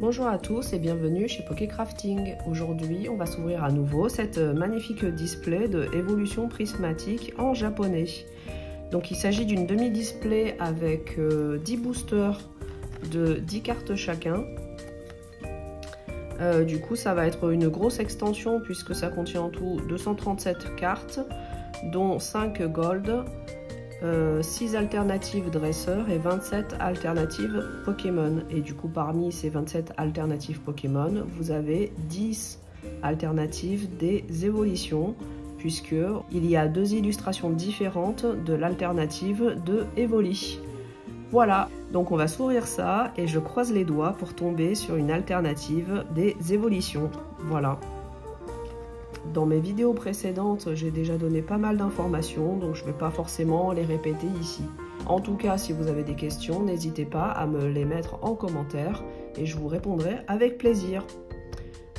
Bonjour à tous et bienvenue chez Poké Crafting. Aujourd'hui, on va s'ouvrir à nouveau cette magnifique display de évolution prismatique en japonais. Donc il s'agit d'une demi-display avec 10 boosters de 10 cartes chacun. Du coup, ça va être une grosse extension puisque ça contient en tout 237 cartes, dont 5 gold, 6 alternatives dresseurs et 27 alternatives Pokémon. Et du coup, parmi ces 27 alternatives Pokémon, vous avez 10 alternatives des évolutions, puisqu'il y a 2 illustrations différentes de l'alternative de Evoli. Voilà, donc on va s'ouvrir ça et je croise les doigts pour tomber sur une alternative des évolutions. Voilà. Dans mes vidéos précédentes, j'ai déjà donné pas mal d'informations, donc je ne vais pas forcément les répéter ici. En tout cas, si vous avez des questions, n'hésitez pas à me les mettre en commentaire et je vous répondrai avec plaisir.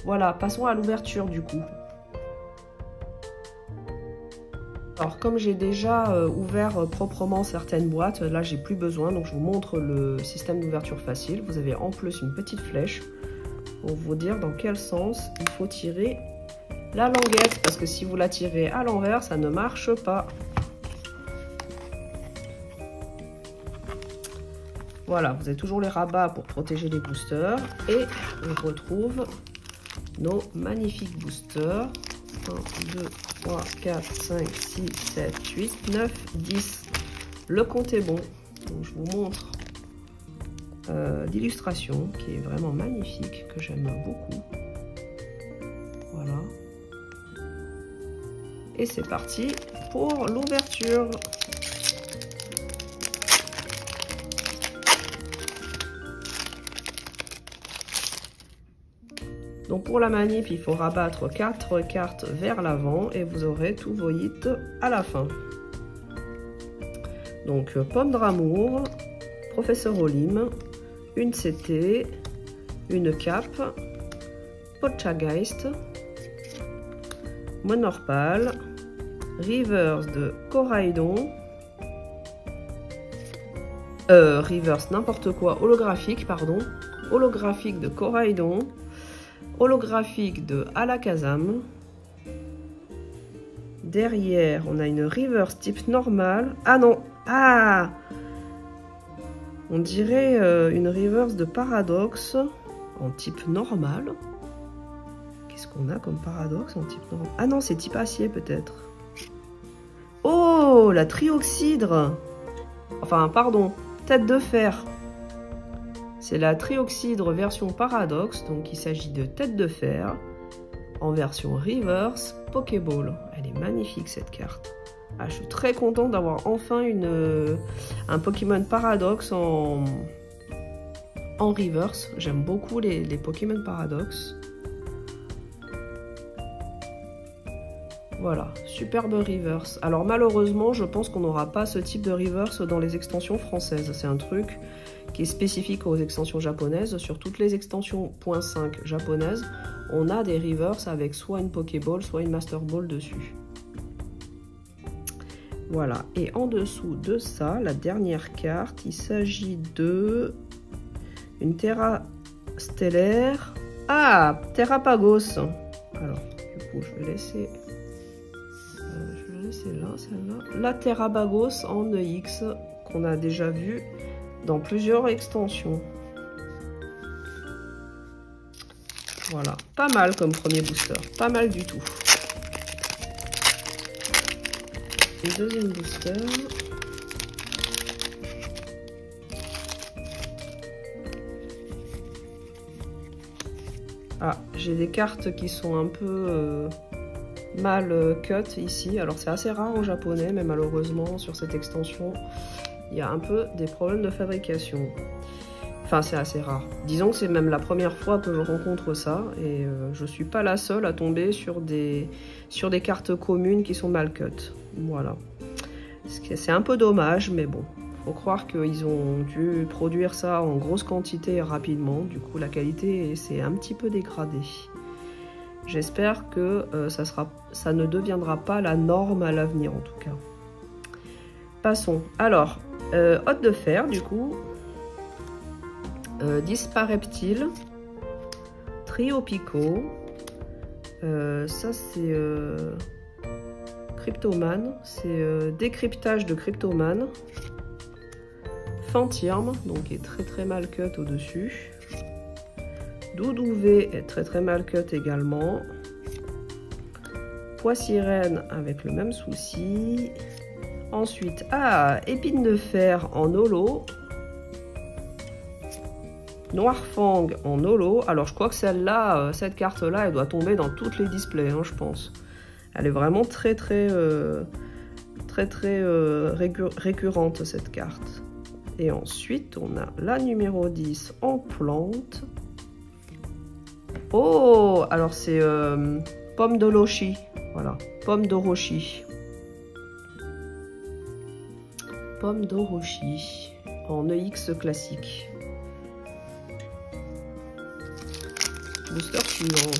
Voilà, passons à l'ouverture du coup. Alors comme j'ai déjà ouvert proprement certaines boîtes, là j'ai plus besoin, donc je vous montre le système d'ouverture facile. Vous avez en plus une petite flèche pour vous dire dans quel sens il faut tirer la languette, parce que si vous la tirez à l'envers, ça ne marche pas. Voilà, vous avez toujours les rabats pour protéger les boosters et on retrouve nos magnifiques boosters. 1, 2, 3, 4, 5, 6, 7, 8, 9, 10. Le compte est bon. Donc, je vous montre l'illustration qui est vraiment magnifique, que j'aime beaucoup. Voilà. Et c'est parti pour l'ouverture. Donc pour la manip, il faut rabattre 4 cartes vers l'avant et vous aurez tous vos hits à la fin. Donc Pomme d'Amour, Professeur Olim, une CT, une cape, Poltergeist, Monorpal, Reverse de Coraidon, Reverse n'importe quoi, holographique pardon, holographique de Coraidon, holographique de Alakazam. Derrière, on a une reverse type normal. Ah non, ah, on dirait une reverse de Paradoxe en type normal. Qu'est-ce qu'on a comme Paradoxe en type normal? Ah non, c'est type acier peut-être. Oh, la Trioxydre. Enfin, pardon, tête de fer. C'est la Trioxydre version Paradoxe, donc il s'agit de tête de fer en version reverse Pokéball. Elle est magnifique cette carte. Ah, je suis très contente d'avoir enfin un Pokémon Paradoxe en reverse. J'aime beaucoup les Pokémon Paradoxe. Voilà, superbe reverse. Alors malheureusement, je pense qu'on n'aura pas ce type de reverse dans les extensions françaises. C'est un truc qui est spécifique aux extensions japonaises. Sur toutes les extensions .5 japonaises, on a des reverse avec soit une Pokéball, soit une Master Ball dessus. Voilà, et en dessous de ça, la dernière carte, il s'agit de une Terra stellaire. Ah, Terrapagos. Alors, du coup, je vais laisser là, celle-là. La Terrapagos en EX qu'on a déjà vu dans plusieurs extensions. Voilà, pas mal comme premier booster, pas mal du tout. Le deuxième booster. Ah, j'ai des cartes qui sont un peu mal cut ici. Alors c'est assez rare en japonais, mais malheureusement sur cette extension, il y a un peu des problèmes de fabrication. Enfin, c'est assez rare. Disons que c'est même la première fois que je rencontre ça et je suis pas la seule à tomber sur des cartes communes qui sont mal cut. Voilà. C'est un peu dommage, mais bon. Faut croire qu'ils ont dû produire ça en grosse quantité rapidement. Du coup, la qualité s'est un petit peu dégradée. J'espère que ça ne deviendra pas la norme à l'avenir en tout cas. Passons. Alors, Hôte de fer, du coup. Dispareptile, Rio Pico. Ça c'est Cryptoman, c'est décryptage de Cryptoman. Fantirm, donc est très mal cut au-dessus. Doudou V est très mal cut également. Poissirène avec le même souci. Ensuite, épine de fer en holo. Noirfang en holo. Alors je crois que celle-là, cette carte-là, elle doit tomber dans toutes les displays, hein, je pense. Elle est vraiment très récurrente cette carte. Et ensuite, on a la numéro 10 en plante. Oh, alors c'est Pomme de Roshi. Voilà, Pomme de Roshi. Pomme de Roshi en EX classique. Booster suivant.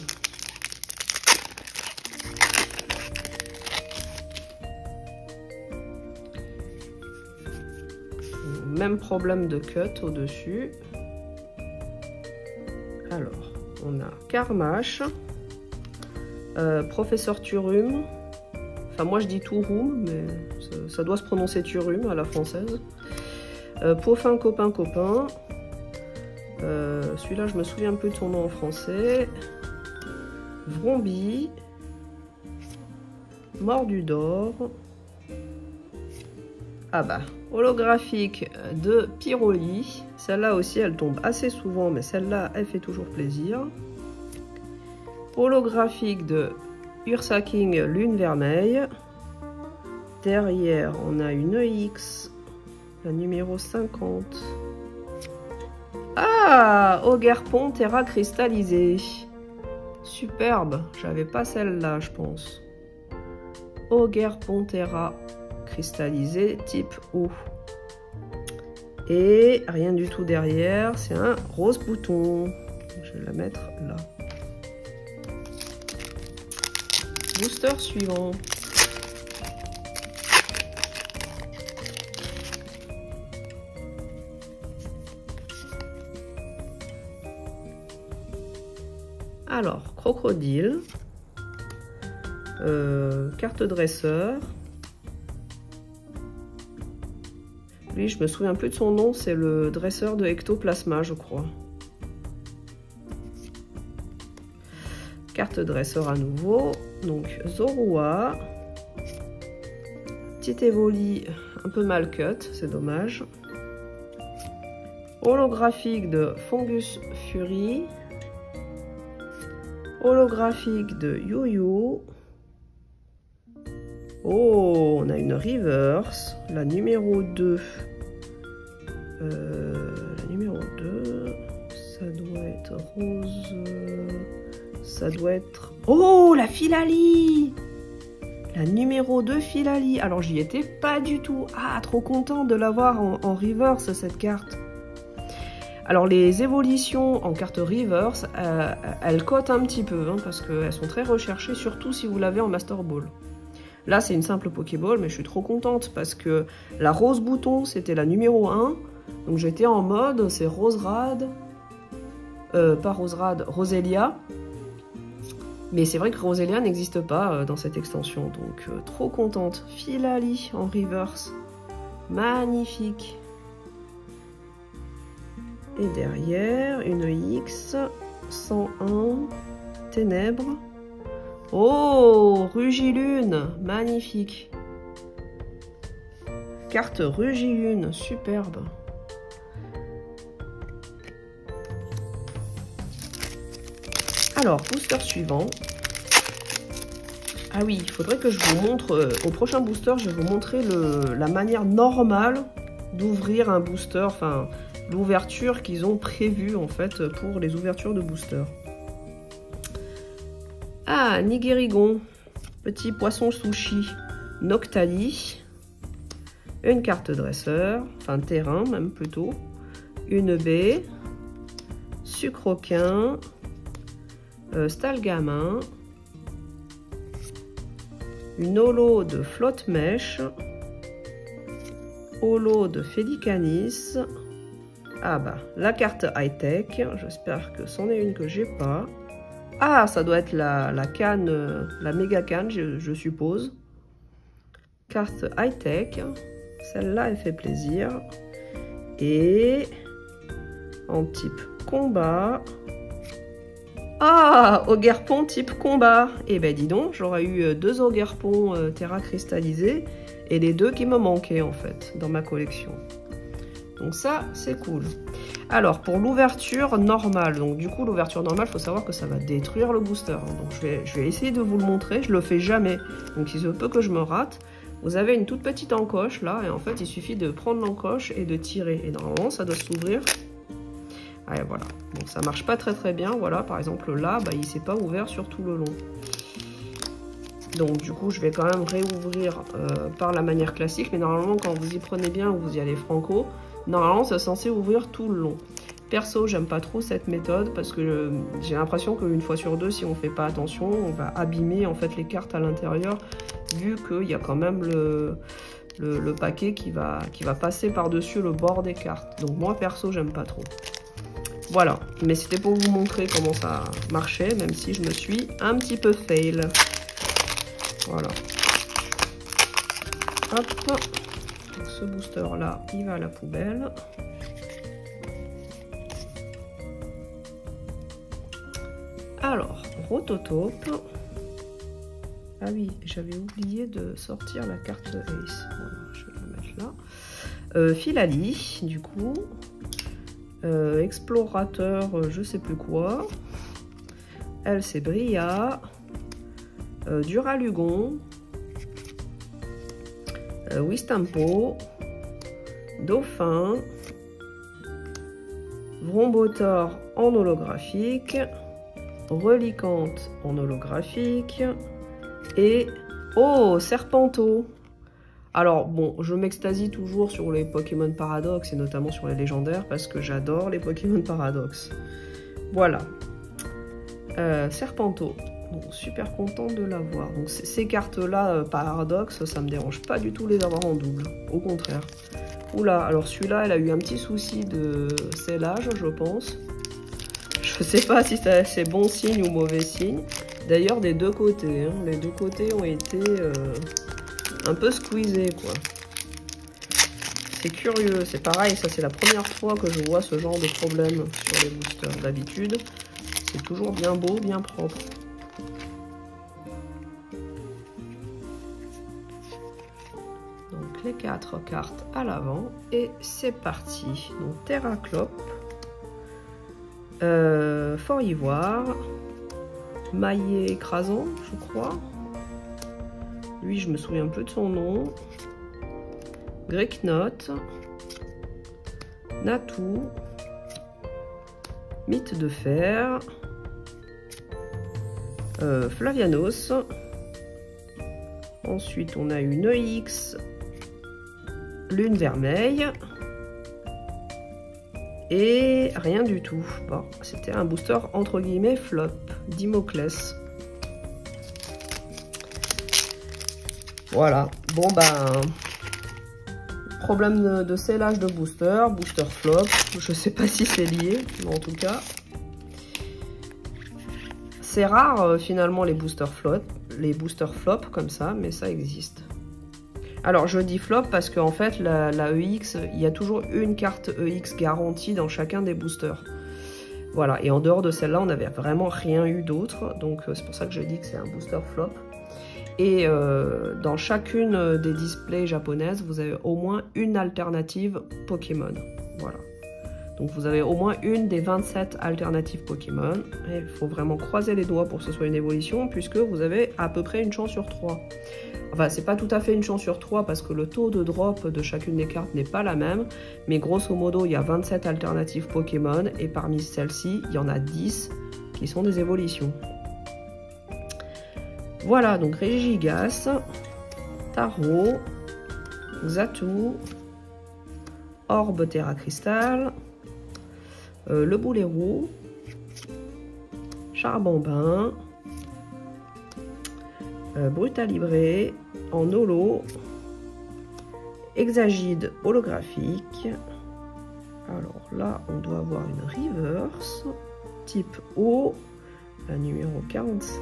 Même problème de cut au-dessus. Alors, on a Karmash, Professeur Turum. Enfin, moi je dis Turum, mais ça doit se prononcer Turum à la française. Paufin Copain. Celui-là, je me souviens plus de son nom en français. Vrombi. Mordu d'or. Ah bah, holographique de Pyroli. Celle-là aussi, elle tombe assez souvent, mais celle-là, elle fait toujours plaisir. Holographique de Ursa King Lune Vermeille. Derrière, on a une EX, la numéro 50. Ah, Ogerpon Terra cristallisée. Superbe, j'avais pas celle-là, je pense. Ogerpon Terra cristallisé type eau. Et rien du tout derrière, c'est un rose bouton. Je vais la mettre là. Booster suivant. Alors, crocodile, carte dresseur. Lui, je me souviens plus de son nom, c'est le dresseur de Ectoplasma, je crois. Carte dresseur à nouveau, donc Zorua. Petit Evoli un peu mal cut, c'est dommage. Holographique de Fungus Fury. Holographique de Yu-Yu. Oh, on a une reverse, la numéro 2. La numéro 2, ça doit être rose. Ça doit être... Oh, la Philali! La numéro 2 Philali. Alors, j'y étais pas du tout. Ah, trop content de l'avoir en reverse, cette carte. Alors, les évolutions en carte reverse, elles cotent un petit peu, hein, parce qu'elles sont très recherchées, surtout si vous l'avez en Master Ball. Là, c'est une simple Pokéball, mais je suis trop contente parce que la Rose Bouton, c'était la numéro 1. Donc, j'étais en mode, c'est Roserade. Pas Roserade, Roselia. Mais c'est vrai que Roselia n'existe pas dans cette extension. Donc, trop contente. Philali en reverse. Magnifique. Et derrière, une X 101 Ténèbres. Oh, Rugilune, magnifique. Carte Rugilune, superbe. Alors, booster suivant. Ah oui, il faudrait que je vous montre, au prochain booster, je vais vous montrer la manière normale d'ouvrir un booster, enfin, l'ouverture qu'ils ont prévue en fait pour les ouvertures de booster. Ah, Nigérigon, petit poisson sushi, Noctali, une carte dresseur, enfin terrain même plutôt, une baie, Sucroquin, Stalgamin, une holo de Flotte Mèche, holo de Félicanis, Ah bah, la carte high-tech, j'espère que c'en est une que j'ai pas. Ah, ça doit être la canne, la méga canne, je suppose. Carte high-tech, celle-là, elle fait plaisir. Et en type combat. Ah, Ogerpon type combat. Et ben dis donc, j'aurais eu 2 Ogerpon Terra cristallisés et les 2 qui me manquaient en fait dans ma collection. Donc ça, c'est cool. Alors, pour l'ouverture normale, donc du coup, l'ouverture normale, il faut savoir que ça va détruire le booster. Donc je vais essayer de vous le montrer, je le fais jamais. Donc il se peut que je me rate. Vous avez une toute petite encoche là, et en fait, il suffit de prendre l'encoche et de tirer. Et normalement, ça doit s'ouvrir. Ah, et voilà. Donc ça marche pas très bien. Voilà, par exemple là, bah, il s'est pas ouvert sur tout le long. Donc du coup, je vais quand même réouvrir par la manière classique. Mais normalement, quand vous y prenez bien ou vous y allez franco, normalement, c'est censé ouvrir tout le long. Perso, j'aime pas trop cette méthode parce que j'ai l'impression qu'une fois sur deux, si on fait pas attention, on va abîmer en fait les cartes à l'intérieur, vu qu'il y a quand même le paquet qui va passer par-dessus le bord des cartes. Donc moi, perso, j'aime pas trop. Voilà, mais c'était pour vous montrer comment ça marchait, même si je me suis un petit peu fail. Voilà. Hop. Donc ce booster là, il va à la poubelle. Alors, Rototope. Ah oui, j'avais oublié de sortir la carte Ace. Voilà, je vais la mettre là. Philali, du coup. Explorateur, je sais plus quoi. Elle, c'est Bria. Duralugon. Wistampo. Dauphin. Vrombotor en holographique. Relicante en holographique. Et... oh, Serpento. Alors, bon, je m'extasie toujours sur les Pokémon Paradox et notamment sur les légendaires parce que j'adore les Pokémon Paradox. Voilà. Serpento. Donc, super contente de l'avoir. Donc, ces cartes-là, Paradox, ça me dérange pas du tout les avoir en double. Au contraire. Oula, alors celui-là, elle a eu un petit souci de scellage, je pense. Je sais pas si c'est bon signe ou mauvais signe. D'ailleurs, des deux côtés. Hein. Les deux côtés ont été un peu squeezés, quoi. C'est curieux. C'est pareil, ça c'est la première fois que je vois ce genre de problème sur les boosters. D'habitude, c'est toujours bien beau, bien propre. Donc les 4 cartes à l'avant. Et c'est parti. Donc Terraclope. Fort Ivoire, Maillet écrasant, je crois. Lui, je me souviens plus de son nom. Greyknot, Natou, Mythe de fer, Flavianos. Ensuite, on a une EX, Lune Vermeille. Et rien du tout. Bon, c'était un booster entre guillemets flop, Dimoclès. Voilà. Bon ben, problème de scellage de booster, booster flop. Je sais pas si c'est lié, mais en tout cas, c'est rare finalement les boosters flop comme ça, mais ça existe. Alors je dis flop parce qu'en fait la EX, il y a toujours une carte EX garantie dans chacun des boosters. Voilà, et en dehors de celle-là, on n'avait vraiment rien eu d'autre. Donc c'est pour ça que je dis que c'est un booster flop. Et dans chacune des displays japonaises, vous avez au moins une alternative Pokémon. Voilà. Donc vous avez au moins une des 27 alternatives Pokémon. Et il faut vraiment croiser les doigts pour que ce soit une évolution, puisque vous avez à peu près une chance sur 3. Enfin, c'est pas tout à fait une chance sur 3 parce que le taux de drop de chacune des cartes n'est pas la même. Mais grosso modo, il y a 27 alternatives Pokémon et parmi celles-ci, il y en a 10 qui sont des évolutions. Voilà, donc Régigas, Taro, Xatu, Orbe Terra Cristal, le Boulet Roux, Charbambin, Brutalibré en holo, Hexagide holographique. Alors là, on doit avoir une reverse, type O, la numéro 45.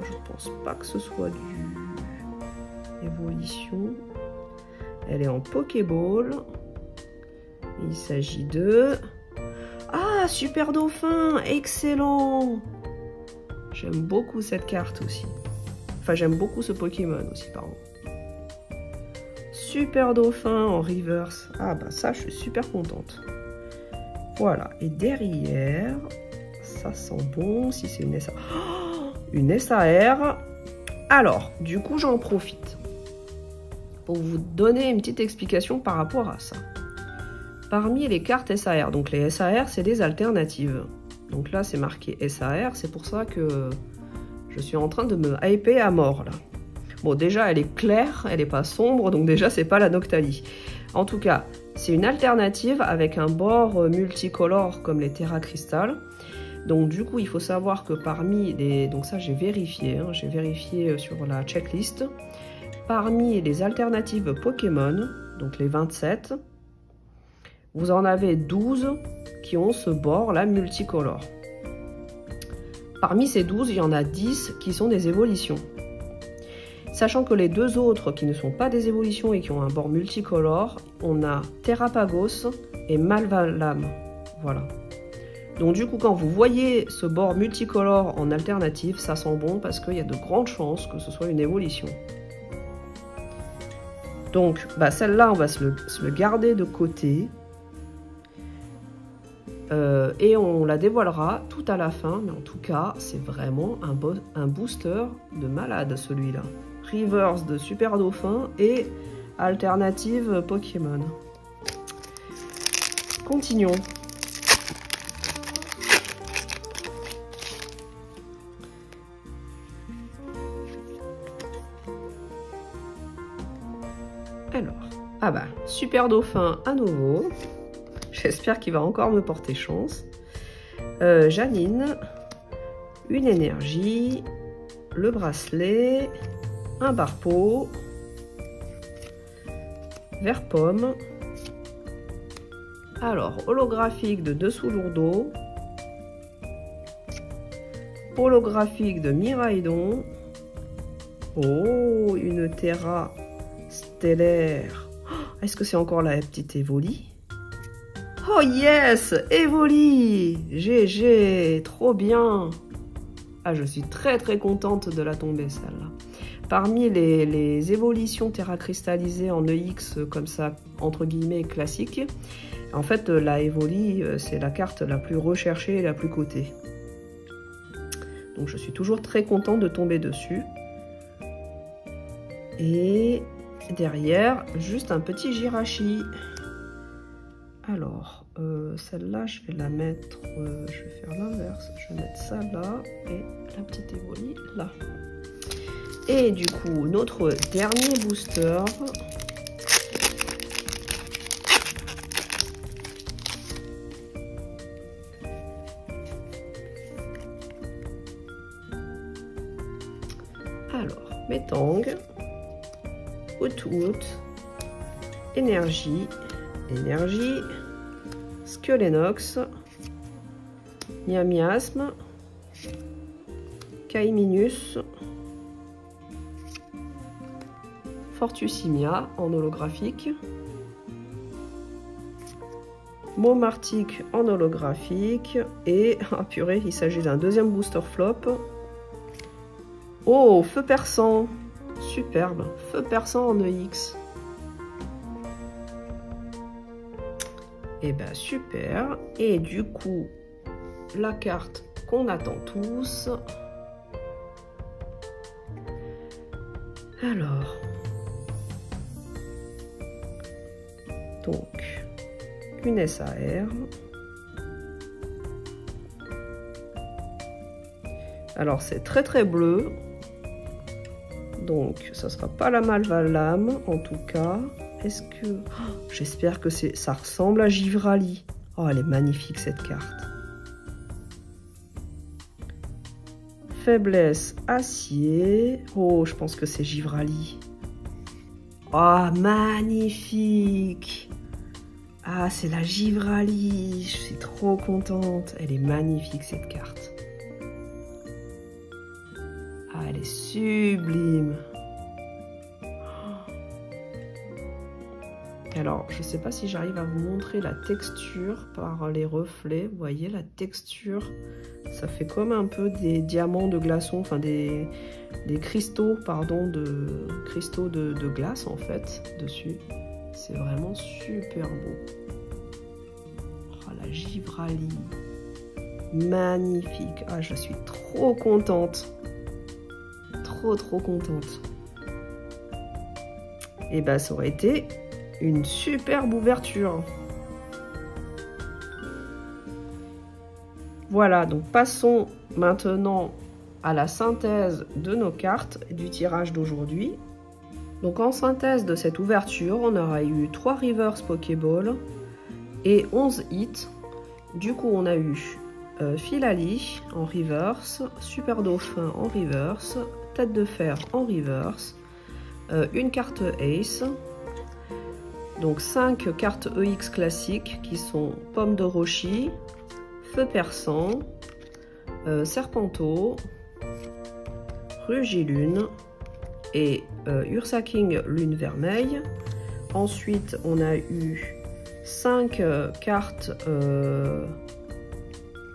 Je pense pas que ce soit du évolution. Elle est en Pokéball. Il s'agit de... Ah, Super Dauphin, excellent! J'aime beaucoup cette carte aussi. Enfin, j'aime beaucoup ce Pokémon aussi, pardon. Super Dauphin en reverse. Ah bah ça, je suis super contente. Voilà. Et derrière, ça sent bon si c'est une SAR. Oh, une SAR. Alors, du coup, j'en profite pour vous donner une petite explication par rapport à ça. Parmi les cartes SAR, donc les SAR, c'est des alternatives. Donc là, c'est marqué SAR, c'est pour ça que je suis en train de me hyper à mort, là. Bon, déjà, elle est claire, elle n'est pas sombre, donc déjà, c'est pas la Noctali. En tout cas, c'est une alternative avec un bord multicolore comme les Terra Crystal. Donc, du coup, il faut savoir que parmi les... Donc ça, j'ai vérifié sur la checklist. Parmi les alternatives Pokémon, donc les 27, vous en avez 12 qui ont ce bord-là multicolore. Parmi ces 12, il y en a 10 qui sont des évolutions. Sachant que les deux autres qui ne sont pas des évolutions et qui ont un bord multicolore, on a Terrapagos et Malvalam. Voilà. Donc du coup, quand vous voyez ce bord multicolore en alternative, ça sent bon parce qu'il y a de grandes chances que ce soit une évolution. Donc bah, celle-là, on va se le garder de côté. Et on la dévoilera tout à la fin, mais en tout cas, c'est vraiment un booster de malade celui-là. Reverse de Super Dauphin et alternative Pokémon. Continuons. Alors, ah bah, Super Dauphin à nouveau. J'espère qu'il va encore me porter chance. Janine, une énergie, le bracelet, un barpeau, vert pomme. Alors, holographique de Dessous Lourdeau, holographique de Miraidon. Oh, une Terra stellaire. Est-ce que c'est encore la petite Evoli? Oh yes, Evoli, GG, trop bien. Ah, je suis très très contente de la tomber celle-là. Parmi les évolutions Terra cristallisées en EX comme ça, entre guillemets, classique, en fait la Evoli, c'est la carte la plus recherchée et la plus cotée. Donc je suis toujours très contente de tomber dessus. Et derrière, juste un petit Jirachi. Alors, celle-là, je vais la mettre, je vais faire l'inverse, je vais mettre ça là et la petite Evoli là. Et du coup, notre dernier booster. Alors, Metang, Woot, énergie, Skelenox, Miasme, Caiminus, Fortusimia en holographique, Momartic en holographique et, ah purée, il s'agit d'un deuxième booster flop. Oh, Feu Perçant, superbe, Feu Perçant en EX. Et ben super. Et du coup, la carte qu'on attend tous. Alors, donc, une SAR. Alors, c'est très très bleu. Donc, ça sera pas la Malvalam, en tout cas. Est-ce que... Oh, j'espère que ça ressemble à Givrali. Oh, elle est magnifique, cette carte. Faiblesse, acier. Oh, je pense que c'est Givrali. Oh, magnifique. Ah, c'est la Givrali. Je suis trop contente. Elle est magnifique, cette carte. Ah, elle est sublime. Alors, je ne sais pas si j'arrive à vous montrer la texture par les reflets. Vous voyez, la texture, ça fait comme un peu des diamants de glaçons, enfin des cristaux, pardon, cristaux de glace en fait, dessus. C'est vraiment super beau. Oh, la Givrali. Magnifique. Ah, je suis trop contente. Trop contente. Et ben, ça aurait été une superbe ouverture. Voilà, donc passons maintenant à la synthèse de nos cartes du tirage d'aujourd'hui. Donc en synthèse de cette ouverture, on aura eu 3 reverse Pokéball et 11 hits. Du coup, on a eu Filali en reverse, Super Dauphin en reverse, Tête de Fer en reverse, une carte Ace. Donc 5 cartes EX classiques qui sont Pomme de Rochi, Feu Perçant, Serpenteau, Rugilune et Ursaking Lune Vermeille. Ensuite, on a eu 5 cartes...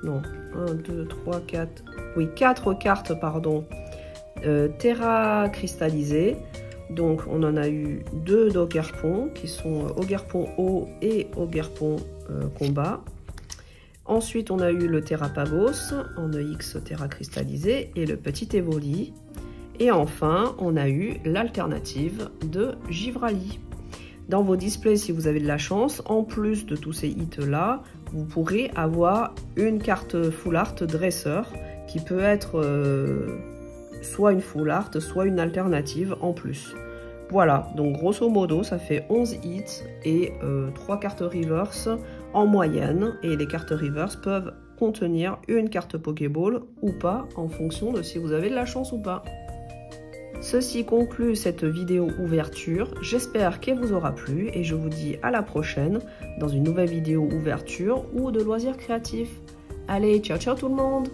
non, 1, 2, 3, 4... Oui, 4 cartes, pardon, Terra cristallisée. Donc, on en a eu 2 d'Ogerpon, qui sont Ogerpon Eau et Ogerpon Combat. Ensuite, on a eu le Terrapagos en EX Terra cristallisé et le petit Evoli. Et enfin, on a eu l'alternative de Givrali. Dans vos displays, si vous avez de la chance, en plus de tous ces hits-là, vous pourrez avoir une carte Full Art Dresseur qui peut être... soit une full art, soit une alternative en plus. Voilà, donc grosso modo, ça fait 11 hits et 3 cartes reverse en moyenne. Et les cartes reverse peuvent contenir une carte Pokéball ou pas, en fonction de si vous avez de la chance ou pas. Ceci conclut cette vidéo ouverture. J'espère qu'elle vous aura plu et je vous dis à la prochaine dans une nouvelle vidéo ouverture ou de loisirs créatifs. Allez, ciao ciao tout le monde!